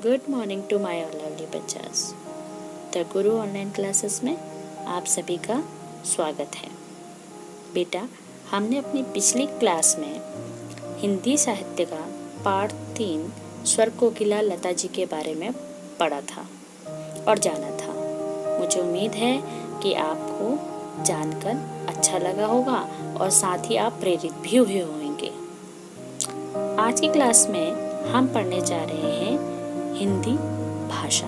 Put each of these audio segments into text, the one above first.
Good morning to my all lovely बच्चास। The Guru online classes में आप सभी का स्वागत है। बेटा, हमने अपनी पिछली क्लास में हिंदी साहित्य का पाठ 3 स्वर कोकिला लता जी के बारे में पढ़ा था और जाना था। मुझे उम्मीद है कि आपको जानकर अच्छा लगा होगा और साथ ही आप प्रेरित भी हुए होंगे। आज की क्लास में हम पढ़ने जा रहे हैं हिंदी भाषा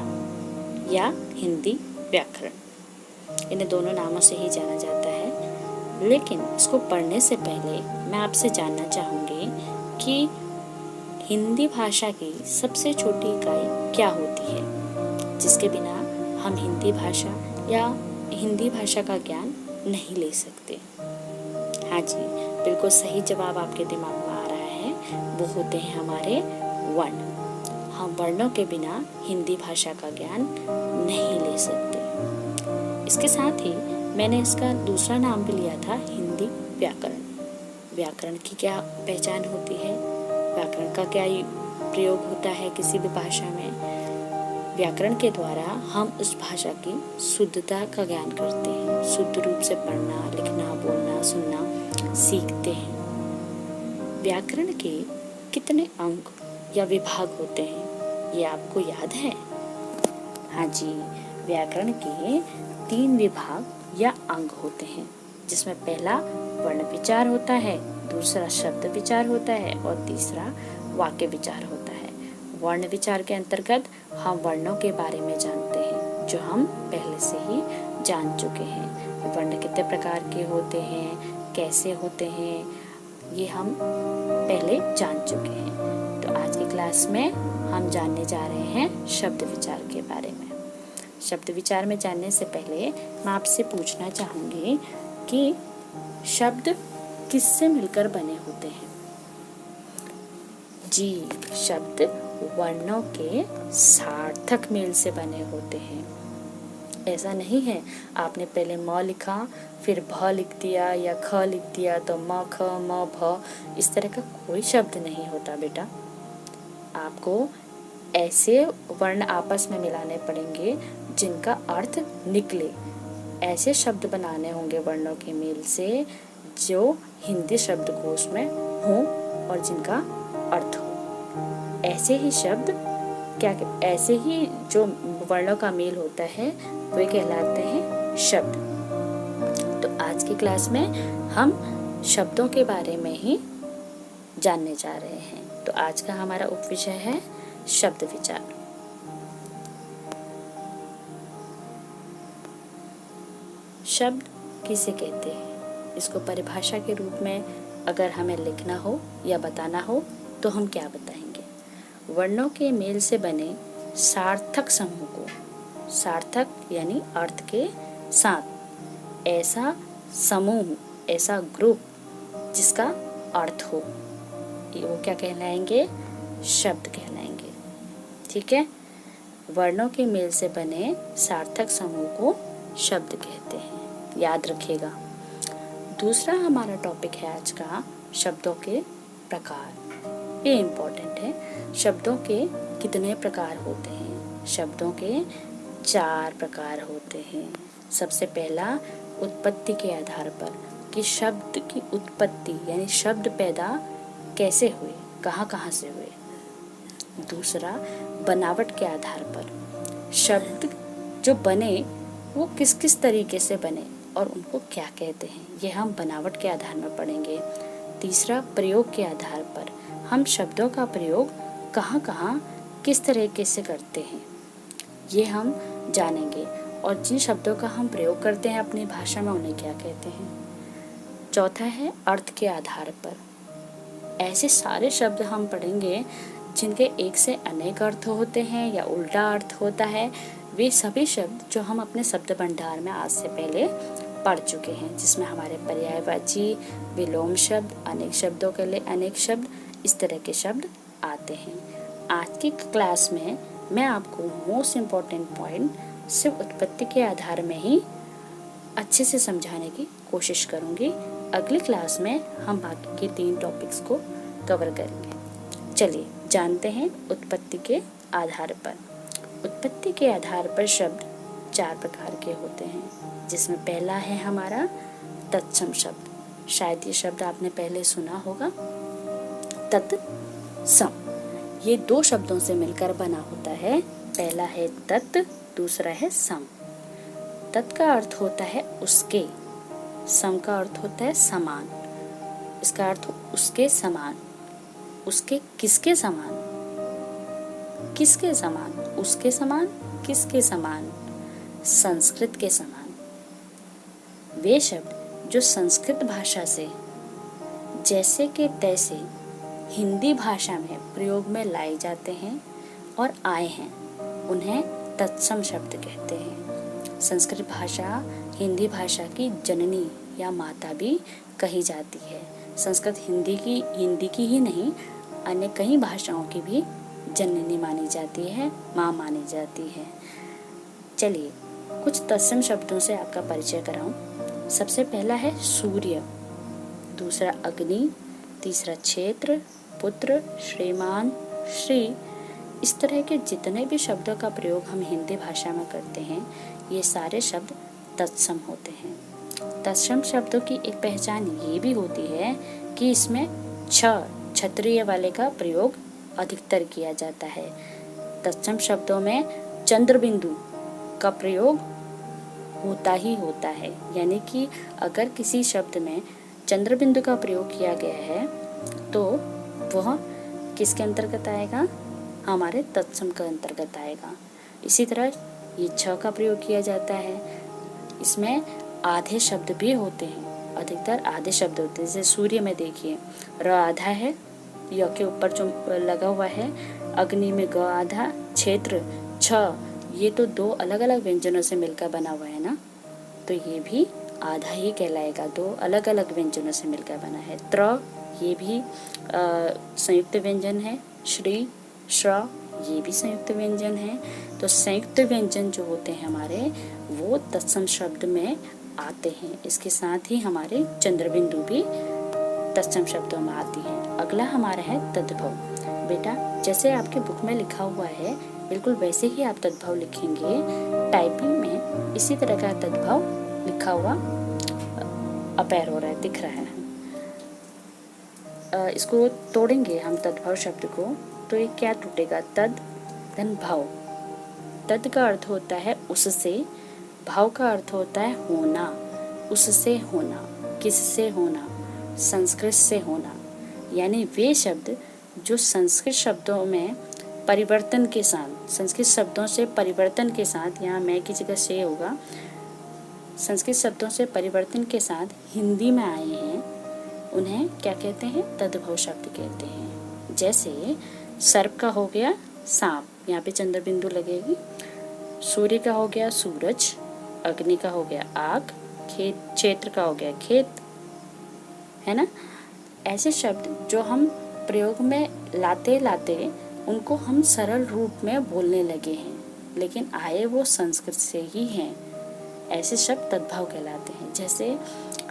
या हिंदी व्याकरण। इन्हें दोनों नामों से ही जाना जाता है, लेकिन इसको पढ़ने से पहले मैं आपसे जानना चाहूँगी कि हिंदी भाषा की सबसे छोटी इकाई क्या होती है, जिसके बिना हम हिंदी भाषा या हिंदी भाषा का ज्ञान नहीं ले सकते। हाँ जी, बिल्कुल सही जवाब आपके दिमाग में आ रहा है। वो होते हैं हमारे वर्ण। हम वर्णों के बिना हिंदी भाषा का ज्ञान नहीं ले सकते। इसके साथ ही मैंने इसका दूसरा नाम भी लिया था हिंदी व्याकरण। व्याकरण की क्या पहचान होती है, व्याकरण का क्या प्रयोग होता है किसी भी भाषा में। व्याकरण के द्वारा हम उस भाषा की शुद्धता का ज्ञान करते हैं, शुद्ध रूप से पढ़ना, लिखना, बोलना, सुनना सीखते हैं। व्याकरण के कितने अंग या विभाग होते हैं, ये आपको याद है? हाँ जी, व्याकरण के 3 विभाग या अंग होते हैं, जिसमें पहला वर्ण विचार होता है, दूसरा शब्द विचार होता है और तीसरा वाक्य विचार होता है। वर्ण विचार के अंतर्गत हम वर्णों के बारे में जानते हैं, जो हम पहले से ही जान चुके हैं। वर्ण कितने प्रकार के होते हैं, कैसे होते हैं, ये हम पहले जान चुके हैं। तो आज की क्लास में हम जानने जा रहे हैं शब्द विचार के बारे में। शब्द विचार में जानने से पहले मैं आपसे पूछना चाहूँगी कि शब्द किससे मिलकर बने होते हैं? जी, शब्द वर्णों के सार्थक मेल से बने होते हैं। ऐसा नहीं है आपने पहले म लिखा फिर भ लिख दिया या ख लिख दिया तो म ख म भ, इस तरह का कोई शब्द नहीं होता बेटा। आपको ऐसे वर्ण आपस में मिलाने पड़ेंगे जिनका अर्थ निकले। ऐसे शब्द बनाने होंगे वर्णों के मेल से जो हिंदी शब्दकोश में हों और जिनका अर्थ हो। ऐसे ही शब्द ऐसे ही जो वर्णों का मेल होता है वे कहलाते हैं शब्द। तो आज की क्लास में हम शब्दों के बारे में ही जानने जा रहे हैं। तो आज का हमारा उपविषय है शब्द विचार। शब्द किसे कहते हैं? इसको परिभाषा के रूप में अगर हमें लिखना हो या बताना हो तो हम क्या बताएंगे? वर्णों के मेल से बने सार्थक समूह को, सार्थक यानी अर्थ के साथ, ऐसा समूह, ऐसा ग्रुप जिसका अर्थ हो, वो क्या कहलाएंगे? शब्द कहलाएंगे। ठीक है, वर्णों के मेल से बने सार्थक समूह को शब्द कहते हैं, याद रखिएगा। दूसरा हमारा टॉपिक है आज का शब्दों के प्रकार। ये इम्पोर्टेंट है। शब्दों के कितने प्रकार होते हैं? शब्दों के 4 प्रकार होते हैं। सबसे पहला उत्पत्ति के आधार पर कि शब्द की उत्पत्ति यानी शब्द पैदा कैसे हुए, कहाँ से हुए। दूसरा बनावट के आधार पर, शब्द जो बने वो किस किस तरीके से बने और उनको क्या कहते हैं, ये हम बनावट के आधार में पढ़ेंगे। तीसरा प्रयोग के आधार पर, हम शब्दों का प्रयोग कहाँ किस तरीके से करते हैं, ये हम जानेंगे। और जिन शब्दों का हम प्रयोग करते हैं अपनी भाषा में उन्हें क्या कहते हैं। चौथा है अर्थ के आधार पर। ऐसे सारे शब्द हम पढ़ेंगे जिनके एक से अनेक अर्थ होते हैं या उल्टा अर्थ होता है। वे सभी शब्द जो हम अपने शब्द भंडार में आज से पहले पढ़ चुके हैं, जिसमें हमारे पर्यायवाची, विलोम शब्द, अनेक शब्दों के लिए अनेक शब्द, इस तरह के शब्द आते हैं। आज की क्लास में मैं आपको मोस्ट इम्पॉर्टेंट पॉइंट सिर्फ उत्पत्ति के आधार में ही अच्छे से समझाने की कोशिश करूँगी। अगली क्लास में हम बाकी के 3 टॉपिक्स को कवर करेंगे। चलिए जानते हैं उत्पत्ति के आधार पर। उत्पत्ति के आधार पर शब्द 4 प्रकार के होते हैं, जिसमें पहला है हमारा तत्सम शब्द। शायद ये शब्द आपने पहले सुना होगा, तत्सम। ये 2 शब्दों से मिलकर बना होता है। पहला है तत्, दूसरा है सम। तत् का अर्थ होता है उसके, सम का अर्थ होता है समान। इसका अर्थ उसके समान। उसके किसके समान? किसके समान? उसके समान, किसके समान? संस्कृत के समान। वे शब्द जो संस्कृत भाषा से जैसे के तैसे हिंदी भाषा में प्रयोग में लाए जाते हैं और आए हैं, उन्हें तत्सम शब्द कहते हैं। संस्कृत भाषा हिंदी भाषा की जननी या माता भी कही जाती है। संस्कृत हिंदी की ही नहीं, अन्य कई भाषाओं की भी जननी मानी जाती है, माँ मानी जाती है। चलिए कुछ तत्सम शब्दों से आपका परिचय कराऊं। सबसे पहला है सूर्य, दूसरा अग्नि, तीसरा क्षेत्र, पुत्र, श्रीमान, श्री। इस तरह के जितने भी शब्दों का प्रयोग हम हिंदी भाषा में करते हैं, ये सारे शब्द तत्सम होते हैं। तत्सम शब्दों की एक पहचान ये भी होती है कि इसमें क्षत्रिय वाले का प्रयोग अधिकतर किया जाता है। तत्सम शब्दों में चंद्र बिंदु का प्रयोग होता ही होता है, यानी कि अगर किसी शब्द में चंद्र बिंदु का प्रयोग किया गया है तो वह किसके अंतर्गत आएगा? हमारे तत्सम के अंतर्गत आएगा। इसी तरह ये छ का प्रयोग किया जाता है। इसमें आधे शब्द भी होते हैं, अधिकतर आधे शब्द होते हैं। जैसे सूर्य में देखिए र आधा है, य के ऊपर जो लगा हुआ है, अग्नि में ग आधा, क्षेत्र छ, ये तो 2 अलग अलग व्यंजनों से मिलकर बना हुआ है ना, तो ये भी आधा ही कहलाएगा। 2 अलग अलग व्यंजनों से मिलकर बना है। त्र, ये भी संयुक्त व्यंजन है। श्री, श्र, ये भी संयुक्त व्यंजन है। तो संयुक्त व्यंजन जो होते हैं हमारे, वो तत्सम शब्द में आते हैं। इसके साथ ही हमारे चंद्र बिंदु भी तत्सम शब्दों में आती हैं। अगला हमारा है तद्भव। बेटा जैसे आपके बुक में लिखा हुआ है, बिल्कुल वैसे ही आप तद्भव लिखेंगे। टाइपिंग में इसी तरह का तद्भव लिखा हुआ अपीयर हो रहा है, दिख रहा है। इसको तोड़ेंगे हम तद्भव शब्द को, तो ये क्या टूटेगा? तद धन भव। तद का अर्थ होता है उससे, भाव का अर्थ होता है होना। उससे होना, किससे होना? संस्कृत से होना। यानी वे शब्द जो संस्कृत शब्दों में परिवर्तन के साथ, संस्कृत शब्दों से परिवर्तन के साथ, यहाँ मैं की जगह से होगा, संस्कृत शब्दों से परिवर्तन के साथ हिंदी में आए हैं, उन्हें क्या कहते हैं? तद्भव शब्द कहते हैं। जैसे सर्प का हो गया सांप, यहाँ पे चंद्र बिंदु लगेगी। सूर्य का हो गया सूरज, अग्नि का हो गया आग, क्षेत्र का हो गया खेत, है ना। ऐसे शब्द जो हम प्रयोग में लाते लाते उनको हम सरल रूप में बोलने लगे हैं, लेकिन आए वो संस्कृत से ही हैं। ऐसे शब्द तद्भव कहलाते हैं। जैसे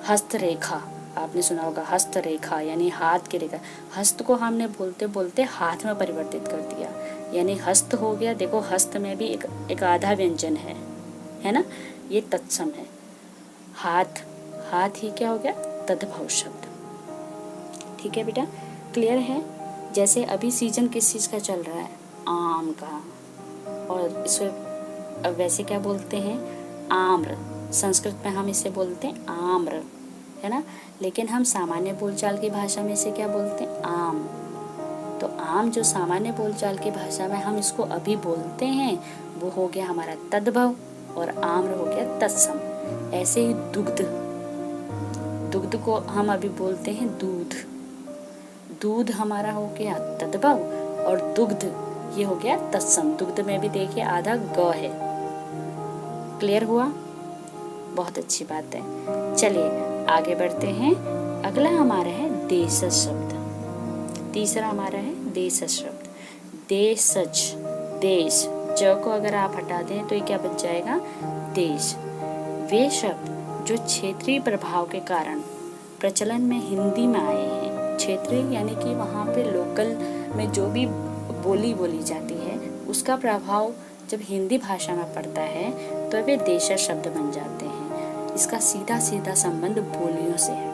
हस्तरेखा, आपने सुना होगा, हस्तरेखा यानी हाथ की रेखा। हस्त को हमने बोलते बोलते हाथ में परिवर्तित कर दिया, यानी हस्त हो गया। देखो हस्त में भी एक आधा व्यंजन है ना, ये तत्सम है। हाथ, हाथ ही क्या हो गया? तद्भव शब्द। ठीक है बेटा, क्लियर है। जैसे अभी सीजन किस चीज़ का चल रहा है? आम का, और इसे वैसे क्या बोलते हैं? आम्र। संस्कृत में हम इसे बोलते हैं आम्र, है ना, लेकिन हम सामान्य बोलचाल की भाषा में इसे क्या बोलते हैं? आम। तो आम जो सामान्य बोलचाल की भाषा में हम इसको अभी बोलते हैं, वो हो गया हमारा तद्भव, और आम्र हो गया तत्सम। ऐसे ही दुग्ध, दुग्ध को हम अभी बोलते हैं दूध, दूध हमारा हो गया तद्भव, और दुग्ध ये हो गया तत्सम। दुग्ध में भी देखिए आधा ग है। क्लियर हुआ? बहुत अच्छी बात है। चलिए आगे बढ़ते हैं। अगला हमारा है देशज शब्द। तीसरा हमारा है देशज शब्द। देशज, देश, ज को अगर आप हटा दें तो ये क्या बच जाएगा? देश। वे शब्द जो क्षेत्रीय प्रभाव के कारण प्रचलन में हिंदी में आए हैं। क्षेत्रीय यानी कि वहाँ पे लोकल में जो भी बोली बोली जाती है उसका प्रभाव जब हिंदी भाषा में पड़ता है तो वे देशज शब्द बन जाते हैं। इसका सीधा सीधा संबंध बोलियों से है।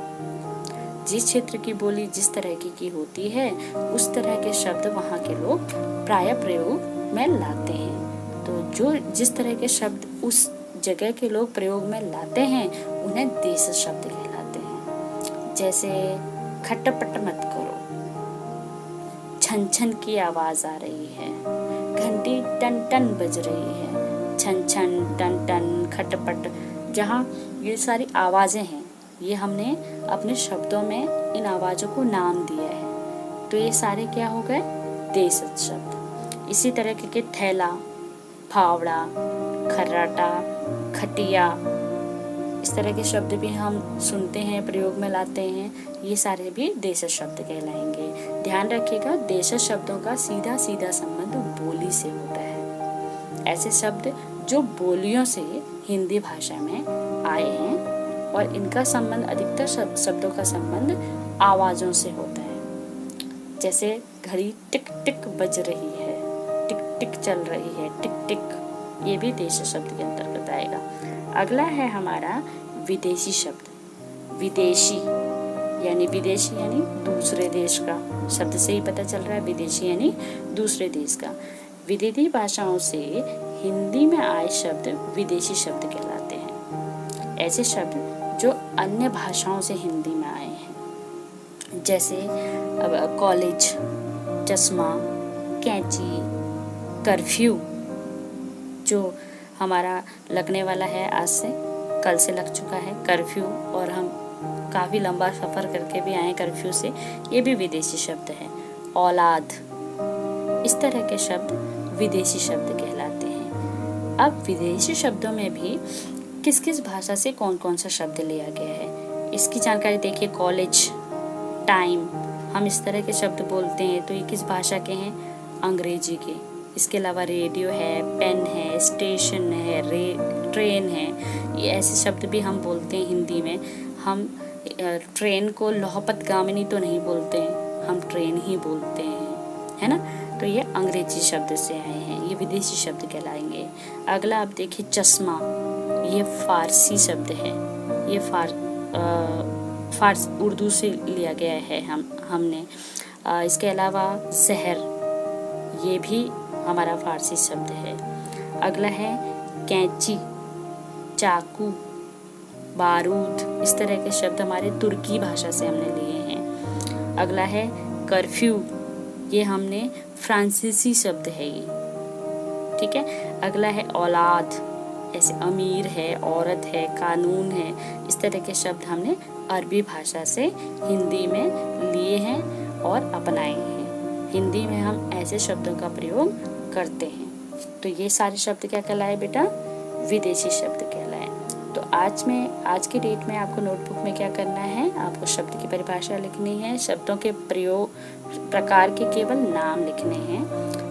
जिस क्षेत्र की बोली जिस तरह की होती है उस तरह के शब्द वहाँ के लोग प्राय प्रयोग में लाते हैं। तो जो जिस तरह के शब्द उस जगह के लोग प्रयोग में लाते हैं उन्हें देशज शब्द कहलाते हैं। जैसे खटपट मत करो, छन छन की आवाज आ रही है, घंटी टन टन बज रही है, छन छन टन टन खटपट। जहाँ ये सारी आवाजें हैं ये हमने अपने शब्दों में इन आवाजों को नाम दिया है, तो ये सारे क्या हो गए देशज शब्द। इसी तरह के थैला, फावड़ा, खर्राटा, खटिया, इस तरह के शब्द भी हम सुनते हैं प्रयोग में लाते हैं, ये सारे भी देशज शब्द कहलाएंगे। ध्यान रखिएगा देशज शब्दों का सीधा सीधा संबंध बोली से होता है। ऐसे शब्द जो बोलियों से हिंदी भाषा में आए हैं और इनका संबंध अधिकतर शब्दों का संबंध आवाजों से होता है। जैसे घड़ी टिक टिक बज रही है, टिक टिक चल रही है, टिक टिक, ये भी देशज शब्द के अंतर्गत आएगा। अगला है हमारा विदेशी शब्द। विदेशी यानी दूसरे देश का, शब्द से ही पता चल रहा है विदेशी यानी दूसरे देश का। विदेशी भाषाओं से हिंदी में आए शब्द विदेशी शब्द कहलाते हैं। ऐसे शब्द जो अन्य भाषाओं से हिंदी में आए हैं, जैसे कॉलेज, चश्मा, कैंची, कर्फ्यू जो हमारा लगने वाला है, आज से कल से लग चुका है कर्फ्यू, और हम काफ़ी लंबा सफ़र करके भी आए कर्फ्यू से, ये भी विदेशी शब्द है। औलाद, इस तरह के शब्द विदेशी शब्द कहलाते हैं। अब विदेशी शब्दों में भी किस किस भाषा से कौन कौन सा शब्द लिया गया है इसकी जानकारी देखिए। कॉलेज, टाइम, हम इस तरह के शब्द बोलते हैं तो ये किस भाषा के हैं, अंग्रेजी के। इसके अलावा रेडियो है, पेन है, स्टेशन है, ट्रेन है, ये ऐसे शब्द भी हम बोलते हैं हिंदी में। हम ट्रेन को लौहपत गामिनी तो नहीं बोलते हैं, हम ट्रेन ही बोलते हैं, है ना। तो ये अंग्रेजी शब्द से आए हैं, ये विदेशी शब्द कहलाएंगे। अगला आप देखिए चश्मा, ये फारसी शब्द है, ये फारस उर्दू से लिया गया है हमने। इसके अलावा जहर, ये भी हमारा फारसी शब्द है। अगला है कैंची, चाकू, बारूद, इस तरह के शब्द हमारे तुर्की भाषा से हमने लिए हैं। अगला है कर्फ्यू, ये हमने फ्रांसीसी शब्द है ये, ठीक है। अगला है औलाद, ऐसे अमीर है, औरत है, कानून है, इस तरह के शब्द हमने अरबी भाषा से हिंदी में लिए हैं और अपनाए हैं। हिंदी में हम ऐसे शब्दों का प्रयोग करते हैं। तो ये सारे शब्द क्या कहलाए बेटा, विदेशी शब्द कहलाए। तो आज के डेट में आपको नोटबुक में क्या करना है, आपको शब्द की परिभाषा लिखनी है, शब्दों के प्रयोग प्रकार के केवल नाम लिखने हैं।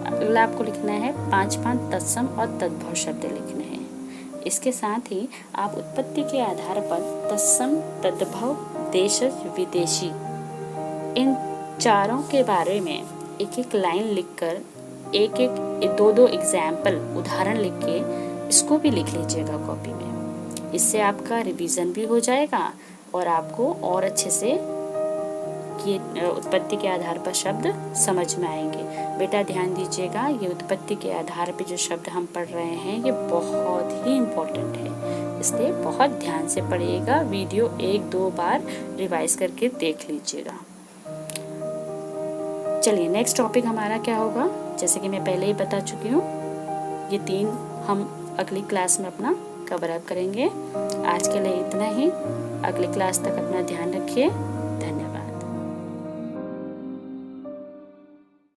अगला आपको लिखना है 5 तत्सम और तद्भव शब्द लिखने हैं। इसके साथ ही आप उत्पत्ति के आधार पर तत्सम, तद्भव, देशज, विदेशी, इन चारों के बारे में एक एक लाइन लिखकर एक दो एग्जाम्पल उदाहरण लिख के इसको भी लिख लीजिएगा कॉपी में। इससे आपका रिवीजन भी हो जाएगा और आपको और अच्छे से ये उत्पत्ति के आधार पर शब्द समझ में आएंगे। बेटा ध्यान दीजिएगा, ये उत्पत्ति के आधार पर जो शब्द हम पढ़ रहे हैं ये बहुत ही इम्पोर्टेंट है, इसलिए बहुत ध्यान से पढ़िएगा। वीडियो 1-2 बार रिवाइज करके देख लीजिएगा। चलिए नेक्स्ट टॉपिक हमारा क्या होगा, जैसे कि मैं पहले ही बता चुकी हूँ, ये 3 हम अगली क्लास में अपना कवर अप करेंगे। आज के लिए इतना ही, अगली क्लास तक अपना ध्यान रखिए।